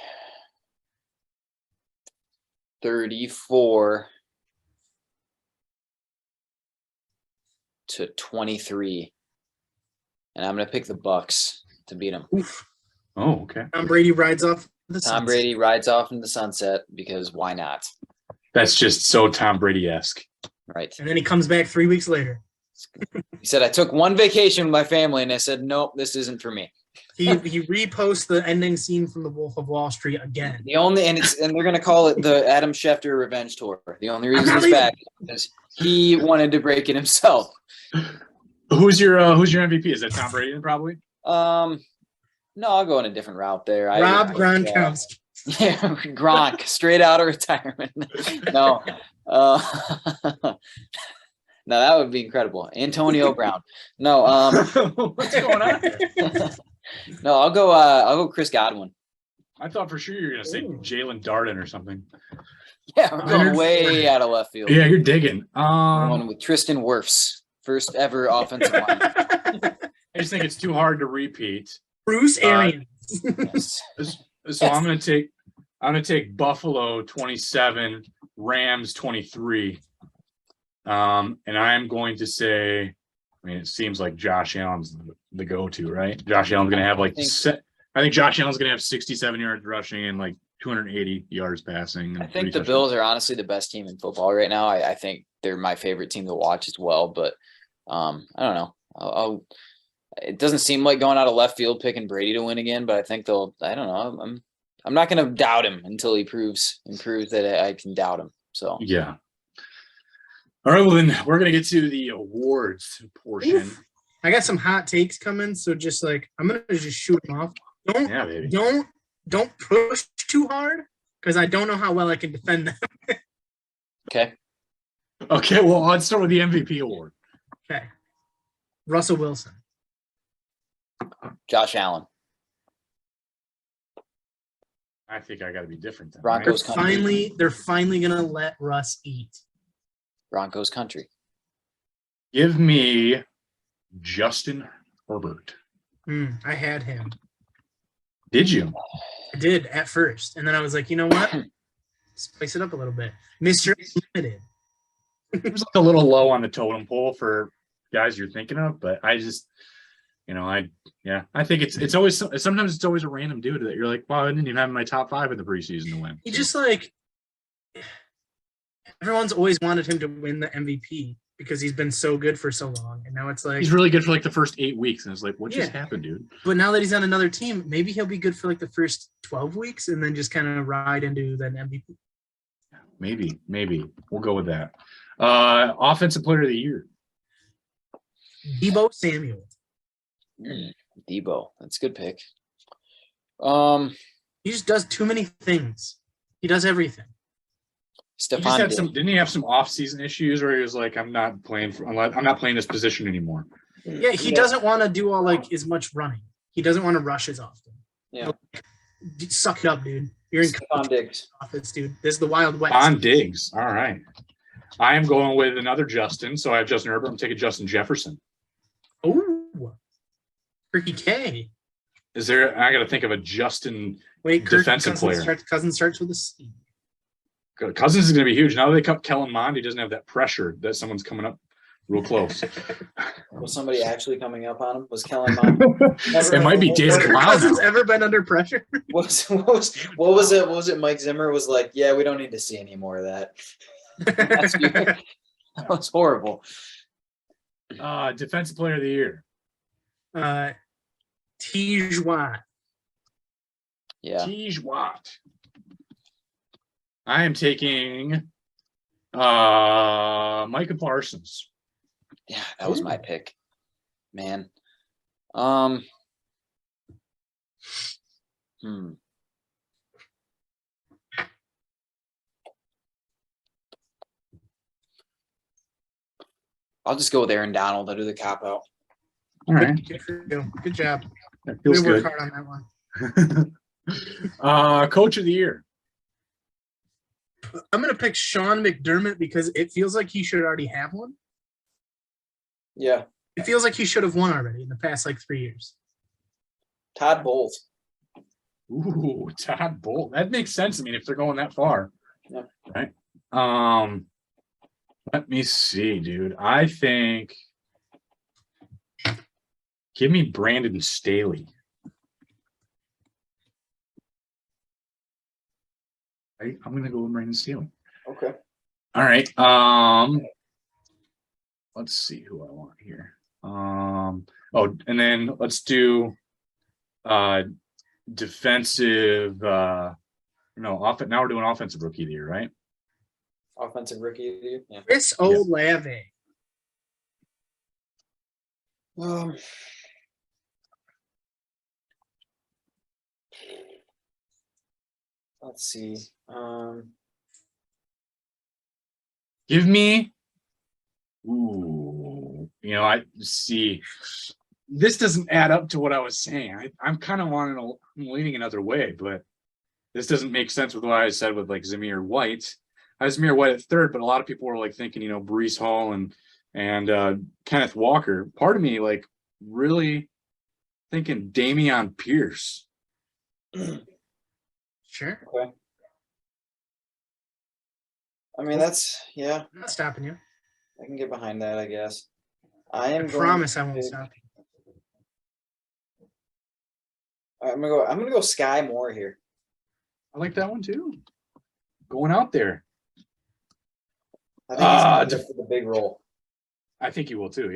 34-23. And I'm going to pick the Bucks to beat them. Oof. Oh, okay. Tom Brady rides off into the sunset because why not? That's just so Tom Brady-esque. Right. And then he comes back 3 weeks later. He said, I took one vacation with my family, and I said, nope, this isn't for me. He reposts the ending scene from The Wolf of Wall Street again. The only and they're gonna call it the Adam Schefter Revenge Tour. The only reason he's back is he wanted to break it himself. Who's your MVP? Is that Tom Brady probably? No, I'll go in a different route there. Rob Gronkowski. Yeah, Gronk, straight out of retirement. No, no, that would be incredible. Antonio Brown. No, what's going on there? No, I'll go Chris Godwin. I thought for sure you were gonna say Jalen Darden or something. Yeah, we're going way out of left field. Yeah, you're digging. Going with Tristan Wirfs, first ever offensive line. I just think it's too hard to repeat. Bruce Arians. Yes. So I'm gonna take Buffalo 27, Rams 23. And I'm going to say, I mean, it seems like Josh Allen's the go-to, right? Josh Allen's gonna have I think Josh Allen's gonna have 67 yards rushing and like 280 yards passing. I think the Bills are honestly the best team in football right now. I think they're my favorite team to watch as well. But I don't know. It doesn't seem like going out of left field picking Brady to win again. But I think they'll. I don't know. I'm not going to doubt him until he proves that I can doubt him. So yeah. All right. Well, then we're gonna get to the awards portion. Oof. I got some hot takes coming, so just like I'm gonna just shoot them off. Don't push too hard because I don't know how well I can defend them. Okay. Well, let's start with the MVP award. Okay. Russell Wilson. Josh Allen. I think I got to be different. Then, Broncos country. They're finally gonna let Russ eat. Broncos country. Give me Justin Herbert. I had him. Did you? I did at first, and then I was like, you know what? Spice it up a little bit. Mr. Limited. It was like a little low on the totem pole for guys you're thinking of, but I just, I think it's always sometimes it's always a random dude that you're like, wow, I didn't even have in my top 5 in the preseason to win. He just like everyone's always wanted him to win the MVP because he's been so good for so long, and now it's like he's really good for like the first 8 weeks, and it's like, what just happened, dude? But now that he's on another team, maybe he'll be good for like the first 12 weeks, and then just kind of ride into the MVP. Maybe we'll go with that. Offensive Player of the Year. Deebo Samuel. Deebo, that's a good pick. He just does too many things. He does everything. Didn't he have some off-season issues where he was like, I'm not playing this position anymore? Yeah, he doesn't want to do all like as much running. He doesn't want to rush as often. Yeah. Suck it up, dude. You're in Stephon Diggs. office, dude. This is the Wild West. On Diggs. All right. I am going with another Justin. So I have Justin Herbert. I'm taking Justin Jefferson. Oh, Ricky K. I got to think of a Justin defensive player. Cousins starts with a C. Cousins is going to be huge. Now that they cut Kellen Mond, he doesn't have that pressure that someone's coming up real close. Was somebody actually coming up on him? Was Kellen Mond? It might be David Has Cousins ever been under pressure? What was it? What was it? Mike Zimmer was like, "Yeah, we don't need to see any more of that." That was horrible. Defensive Player of the Year. Tej Watt. Yeah. Tej Watt. I am taking Micah Parsons. Yeah, that was my pick. Man. I'll just go with Aaron Donald. I'll do the cop out. All right. Good for you. Good job. That feels We good. work hard on that one. Coach of the Year. I'm going to pick Sean McDermott because it feels like he should already have one. Yeah. It feels like he should have won already in the past 3 years. Todd Bowles. Ooh, Todd Bowles. That makes sense. I mean, if they're going that far. Yeah. Right. Let me see, dude. I think give me Brandon Staley. I'm going to go with Brandon Staley. Okay. All right. Let's see who I want here. And then let's do defensive. No, now we're doing offensive rookie of the year, right? Offensive rookie of the year. Yeah. Chris Olave. Let's see. Give me. Ooh, I see. This doesn't add up to what I was saying. I'm kind of I'm leaning another way, but this doesn't make sense with what I said with like Zamir White. I was Zamir White at third, but a lot of people were like thinking, Breece Hall and Kenneth Walker. Part of me like really thinking Dameon Pierce. Sure. Okay. I mean, yeah. I'm not stopping you. I can get behind that, I guess. I promise I won't stop you. I'm gonna go Sky Moore here. I like that one too. Going out there. I think he's gonna go for the big role. I think he will too.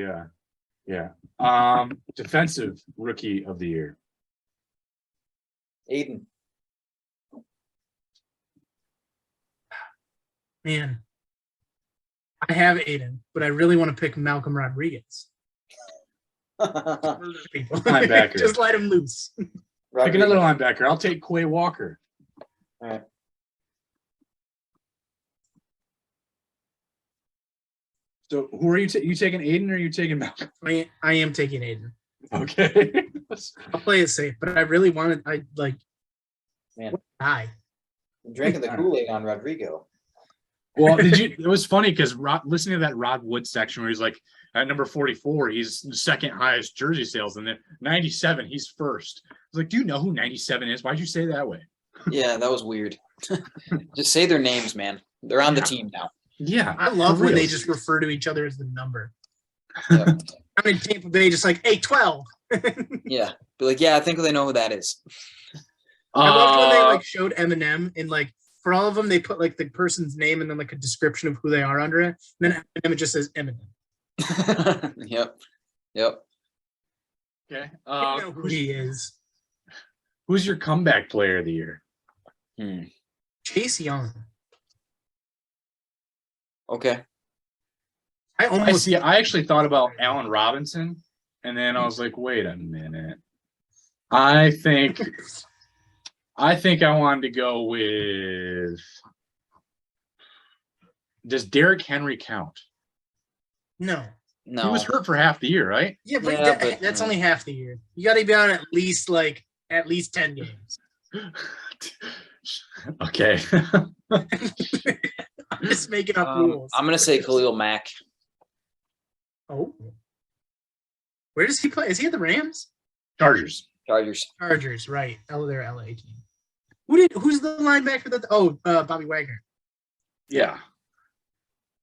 Yeah. Defensive rookie of the year. Aiden. Man, I have Aiden, but I really want to pick Malcolm Rodriguez. People. Linebacker. Just let him loose. Pick another linebacker. I'll take Quay Walker. All right. So who are you? You taking Aiden or are you taking Malcolm? I am taking Aiden. Okay. I'll play it safe, but I really wanted. Man, hi. I'm drinking the Kool-Aid on Rodrigo. Well, it was funny because listening to that Rod Wood section where he's like at number 44, he's the second highest jersey sales, and then 97, he's first. I was like, do you know who 97 is? Why'd you say it that way? Yeah, that was weird. Just say their names, man. They're on the team now. Yeah. I love when they just refer to each other as the number. Yeah. I'm in Tampa Bay, just like, hey, 12. Yeah. Be like, yeah, I think they know who that is. I loved when they like showed Eminem and like for all of them they put like the person's name and then like a description of who they are under it. And then Eminem just says Eminem. Yep. Okay. You know who he is. Who's your comeback player of the year? Chase Young. Okay. I actually thought about Allen Robinson, and then I was like, wait a minute. I think I wanted to go with. Does Derrick Henry count? No. He was hurt for half the year, right? Yeah, but that's only half the year. You got to be on at least 10 games. Okay. I'm just making up rules. I'm gonna say Khalil Mack. Oh. Where does he play? Is he at the Rams? Chargers, right. They're LA team. Who's the linebacker that Bobby Wagner. Yeah.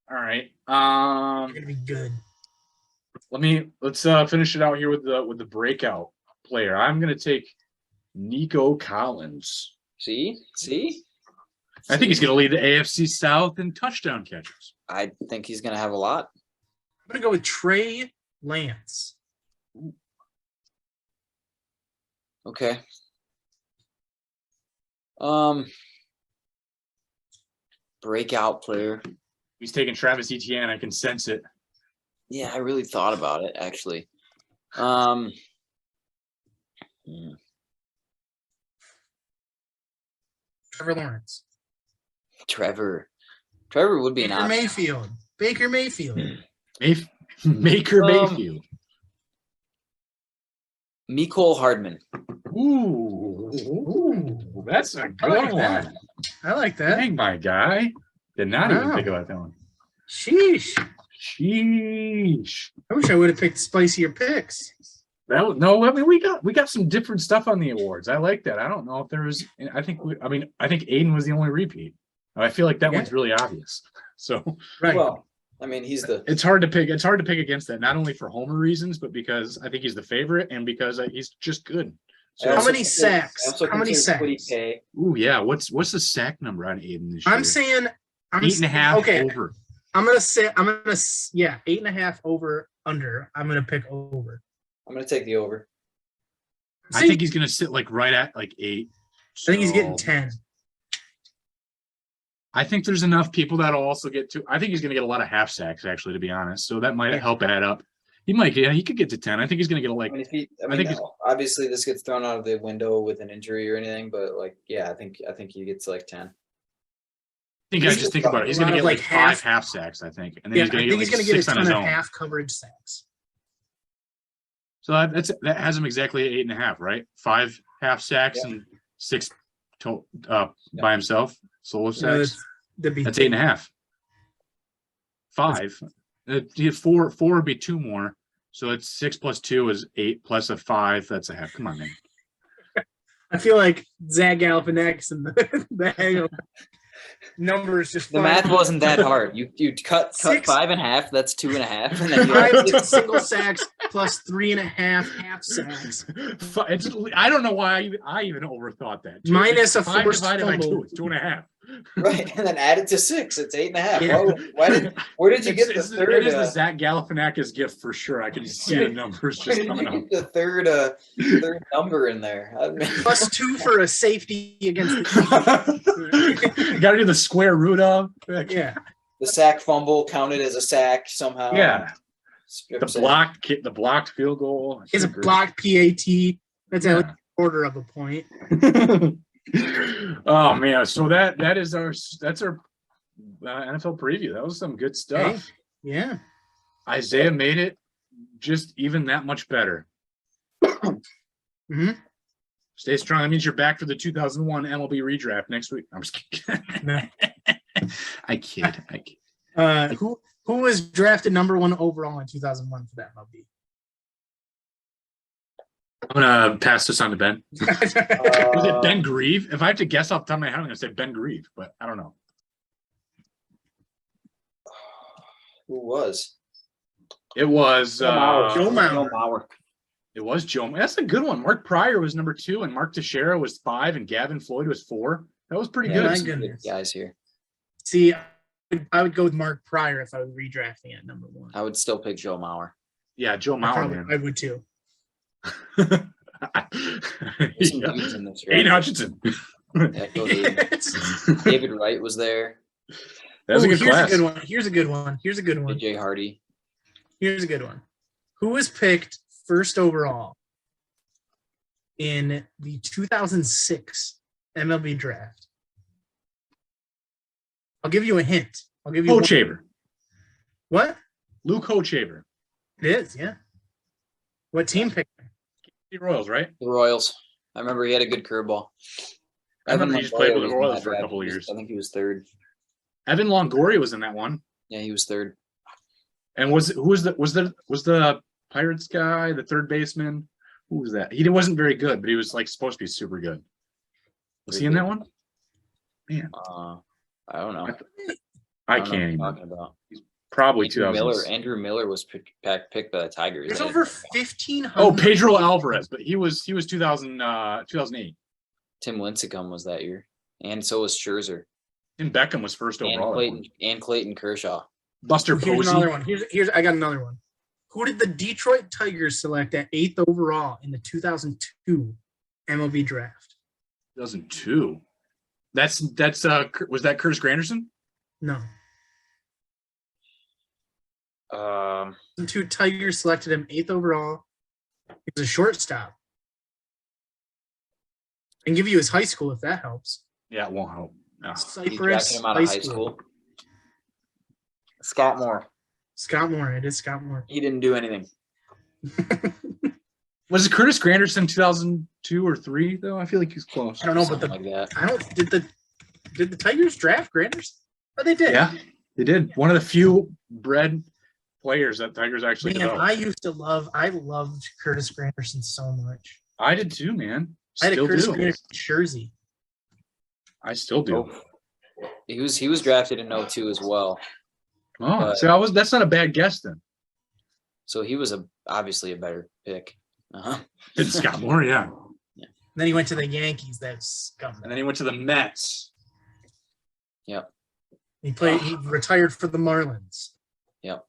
All right. You're gonna be good. Let's finish it out here with the breakout player. I'm gonna take Nico Collins. See? I think he's gonna lead the AFC South in touchdown catches. I think he's gonna have a lot. I'm gonna go with Trey Lance. Okay. Breakout player. He's taking Travis Etienne. I can sense it. Yeah, I really thought about it actually. Trevor Lawrence. Trevor would be an option. Baker Mayfield. Mayfield. Mecole Hardman. Ooh, that's a good one. I like that. Dang, my guy. Did not even think about that one. Sheesh. I wish I would have picked spicier picks. We got some different stuff on the awards. I like that. I don't know if there was. I think Aiden was the only repeat. I feel like that one's really obvious. So right. Well, I mean, it's hard to pick. It's hard to pick against that, not only for Homer reasons, but because I think he's the favorite and because he's just good. So how many sacks? Ooh, yeah. What's the sack number on Aiden this year? 8.5 okay. over. I'm gonna 8.5 over under. I'm gonna pick over. I'm gonna take the over. I think he's gonna sit like right at like 8. I think he's getting So 10. I think there's enough people that'll also get to. I think he's gonna get a lot of half sacks, actually, to be honest. So that might help add up. He could get to 10. I think he's gonna get I mean, obviously this gets thrown out of the window with an injury or anything, but like, yeah, I think he gets like 10. I just think about it. He's going to get like 5 half sacks, I think. And then he's going to get like 6 on his own. Half coverage sacks. So that has him exactly at 8.5, right? 5 half sacks and 6 by himself. Solo sacks. That's 8.5. 5. You have 4 would be 2 more. So it's 6 plus 2 is 8 plus a 5. That's a half. Come on, man. I feel like Zach Galifianakis and the hang of numbers just the math wasn't that hard. You cut 5 in half. That's 2.5, and then you 5 single sacks plus 3.5 half sacks. I don't know why I even overthought that. Minus a 5 forced divided by 2. fumble. It's 2.5. Right, and then add it to 6. It's 8.5. Yeah. Where did you get the third? It is the Zach Galifianakis gift for sure. I can see the numbers just coming up. The third number in there. I mean, Plus 2 for a safety against the You got to do the square root of. Yeah. the sack fumble counted as a sack somehow. Yeah. Strip The sack. blocked field goal. It's a blocked PAT. That's at least a quarter of a point. Oh man, so that's our NFL preview. That was some good stuff. Hey, yeah. Isaiah made it just even that much better. Mm-hmm. Stay strong. That means you're back for the 2001 MLB redraft next week. I'm just kidding. I kid. Who was drafted number 1 overall in 2001 for that MLB? I'm gonna pass this on to Ben. Was it Ben Grieve? If I have to guess off the top of my head, I'm gonna say Ben Grieve, but I don't know. Who was? It was Joe Mauer. It was Joe. That's a good one. Mark Pryor was number 2, and Mark Teixeira was 5, and Gavin Floyd was 4. That was pretty My good. goodness. Guys here. See, I would go with Mark Pryor if I was redrafting at number 1. I would still pick Joe Mauer. Yeah, Joe Mauer. I would too. There's some dudes in this Aiden draft. Hutchinson. Yeah, go David Wright was there. That was a good class. Here's a good one. AJ Hardy. Here's a good one. Who was picked first overall in the 2006 MLB draft? I'll give you a hint. Hochaver. What? Luke Hochaver. It is, yeah. What team picked him? The Royals, right? The Royals. I remember he had a good curveball. I remember he just played with the Longoria was in Royals that for a draft. couple of years. I think he was 3rd. Evan Longoria was in that one. Yeah, he was 3rd. And was the Pirates guy, the third baseman? Who was that? He wasn't very good, but he was like supposed to be super good. Was he in that one? Man, I don't know. I can't even. Talking about. He's probably Andrew 2000. Andrew Miller was picked by the Tigers. There's over 1,500. Oh, Pedro Alvarez, but he was 2008. Tim Lincecum was that year, and so was Scherzer. And Beckham was first overall. And Clayton Kershaw. Buster Here's Posey. another one. Here's I got another one. Who did the Detroit Tigers select at 8th overall in the 2002 MLB draft? 2002. That's was that Curtis Granderson? No. Um, 2002 Tigers selected him 8th overall. He was a shortstop. I can give you his high school if that helps. Yeah, it won't help. No. he drafted him out of high school. Scott Moore. Scott Moore. It is Scott Moore. He didn't do anything. Was it Curtis Granderson 2002 or 3 though? I feel like he's close. I don't know, Something but like that. I don't. Did the Tigers draft Granderson? Oh, they did. Yeah, they did. One of the few bred players that Tigers actually Man, developed. I loved Curtis Granderson so much. I did too, man. I had a Still Curtis do. Granderson jersey. I still do. He was drafted in 02 as well. Oh, so that's not a bad guess then. So he was obviously a better pick. It's Scott Moore, yeah. Then he went to the Yankees. That's scum. And then he went to the Mets. Yep. He retired for the Marlins. Yep.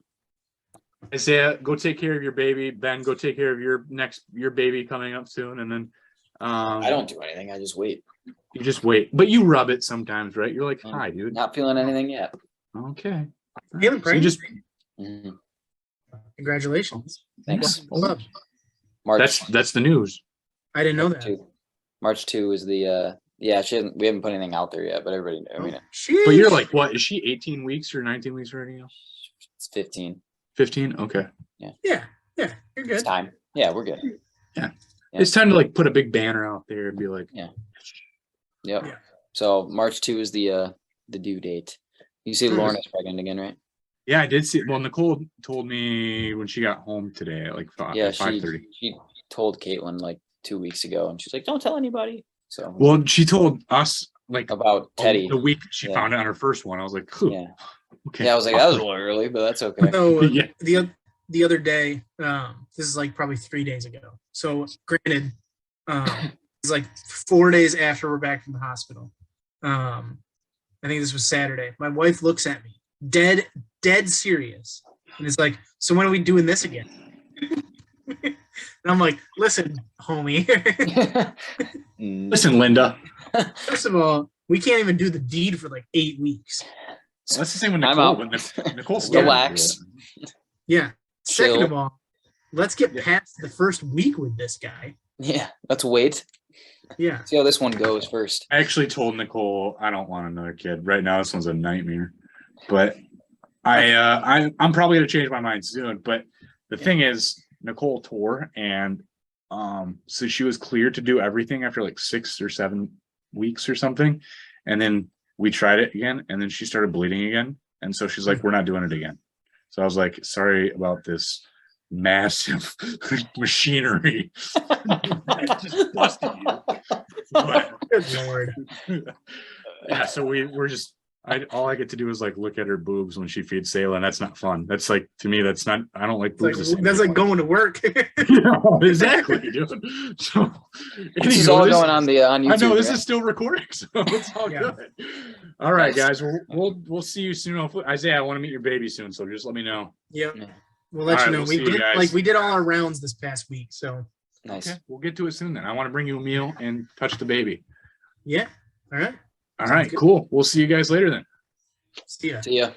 Isaiah, go take care of your baby. Ben, go take care of your baby coming up soon. And then I don't do anything. I just wait. you just wait. But you rub it sometimes, right? You're like, hi, dude. Not feeling anything yet. Okay. Feeling So you pregnant? just Mhm. Congratulations. Thanks. Well done. March. that's the news. I didn't know that. 2. March 2 is the yeah. We haven't put anything out there yet, but everybody. I mean, But you're Sheesh. like, what? Is she 18 weeks or 19 weeks already now? it's 15. 15? Okay. Yeah, you're It's good. time. Yeah, we're good. Yeah. It's time to like put a big banner out there and be like, Yep. Yeah. So March 2 is the due date. You see, Hmm. Lauren is pregnant again, right? yeah, I did see. Well, Nicole told me when she got home today at like 5, Yeah, 5:30. she told Caitlin like 2 weeks ago, and she's like, "Don't tell anybody." So Well, she told us like about Teddy. the week she Yeah. found it on her first one. I was like, "Huh, Yeah, okay. yeah. I was like, that was a little early, but that's okay. So Yeah. the other day, this is like probably 3 days ago. So granted, it's like 4 days after we're back from the hospital. I think this was Saturday. My wife looks at me, dead serious, and it's like, "So when are we doing this again?" And I'm like, "Listen, homie. Listen, Linda." First of all, we can't even do the deed for like 8 weeks. Well, that's the same with I'm Nicole. out. When Nicole Relax. Yeah. Second Chill. of all, let's get past the first week with this guy. Yeah, let's wait. Yeah. See how this one goes first. I actually told Nicole I don't want another kid right now. This one's a nightmare, but I'm probably gonna change my mind soon. But the thing is, Nicole tore, and so she was cleared to do everything after like 6 or 7 weeks or something, and then we tried it again, and then she started bleeding again, and so she's like, "We're not doing it again." So I was like, "Sorry about this massive machinery." I just busted you. But, Good Lord. yeah, so we're just all I get to do is like look at her boobs when she feeds Sayla, and that's not fun. That's like, to me, that's not, I don't like It's like, boobs. the same that's way. like going to work. Yeah, exactly, dude. So This is all going on YouTube. I know this right? is still recording, so it's all Yeah. good. All right, Nice. guys. We'll see you soon. Hopefully, Isaiah, I want to meet your baby soon, so just let me know. Yep. Yeah. We'll let All you right, know. we'll We see you did guys. we did all our rounds this past week. So Nice. Okay, we'll get to it soon then. I want to bring you a meal and touch the baby. yeah. All right. All Sounds right, good. cool. We'll see you guys later then. See ya. See ya.